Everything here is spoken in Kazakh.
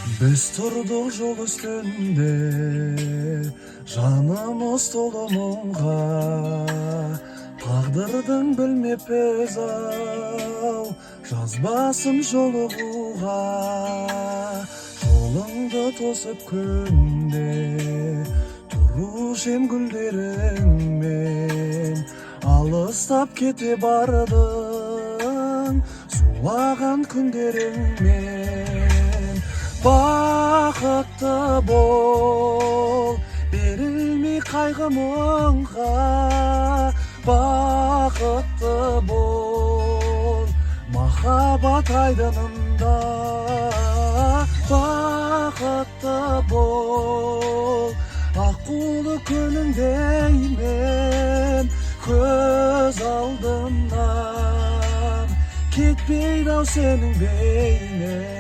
Біз тұрдық жол үстінде, жанымыз толы мұңға. Тағдырдың білмеппіз ау, жазбасын жолығуға. Жолыңды тосып күнде, тұрушем гүлдеріңмен. Алыстап кете бардың, сулаған күндеріңмен. Бақытты бол, берілмей қайғы мұңға. Бақытты бол, махаббат айдынында. Бақытты бол, аққулы күніңдеймен. Көз алдымнан кетпейді ау сенің бейнең.